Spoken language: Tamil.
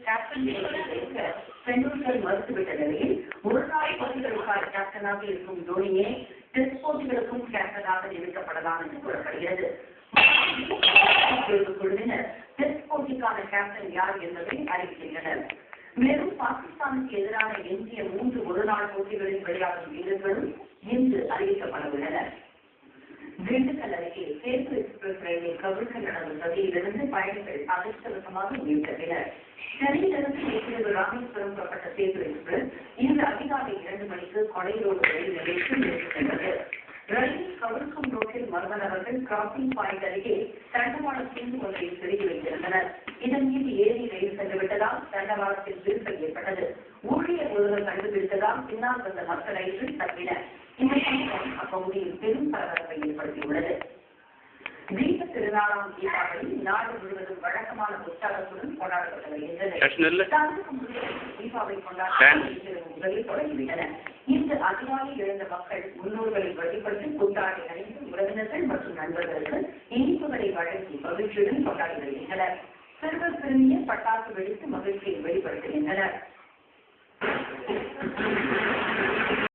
கேப்டன் பெண்கள் மறுத்துவிட்ட நிலையில் ஒருநாள் போட்டிகளுக்கான கேப்டனாக இருக்கும் தோனியே டெஸ்ட் போட்டிகளுக்கும் கேப்டனாக நியமிக்கப்படலாம் என்று கூறப்படுகிறது. குழுவினர் டெஸ்ட் போட்டிக்கான கேப்டன் யார் என்பதை அறிவிக்கின்றனர். மேலும் பாகிஸ்தானுக்கு எதிரான எஞ்சிய 3 ஒருநாள் போட்டிகளில் விளையாடும் வீரர்களும் இன்று அறிவிக்கப்பட உள்ளனர். திண்டுக்கல் அருகே சேது எக்ஸ்பிரஸ் ரயிலை கவிழ்க்க நடந்த சதியிலிருந்து பயணிகள் அதிர்ஷ்டவசமாக உயிர்த்தனர். சென்னையிலிருந்து நேற்றிரவு ராமேஸ்வரம் புறப்பட்ட சேது எக்ஸ்பிரஸ் இன்று அதிகாலை 2 மணிக்கு கொடைரோடு ரயில் நிலையத்தில் நிறுத்தி சென்றது. ரயில் கவிழ்க்கும் ரோட்டில் மர்ம நபர்கள் கிராசிங் பாயிண்ட் அருகே தண்டவாள தூண்டு ஒன்றை செருகி வைத்திருந்தனர். இதன் மீது ஏறி ரயில் சென்றுவிட்டதால் தண்டவாளத்தில் விரிசல் ஏற்பட்டது. ஊழியர் ஒருவர் கண்டுபிடித்ததால் பின்னால் வந்த மற்ற ரயில்கள் தப்பினர். இந்த சம்பவம் அப்பகுதியில் பெரும் பரபரப்பை ஏற்படுத்தியுள்ளது. தீப திருநாளாம் தீபாவளி நாடு முழுவதும் வழக்கமான உற்சாகத்துடன் கொண்டாடப்பட்டு வருகின்றது. தீபாவளி கொண்டாட்டங்கள் தொடங்கிவிட்டன. இன்று அதிகாலை எழுந்த மக்கள் முன்னோர்களை வழிபட்டு புத்தாடை அணிந்து உறவினர்கள் மற்றும் நண்பர்களுக்கு இனிப்புகளை வழங்கி மகிழ்ச்சியுடன் கொண்டாடி வருகின்றனர். சிறுவர் சிறுமியர் பட்டாசு வெடித்து மகிழ்ச்சியை வெளிப்படுத்துகின்றனர்.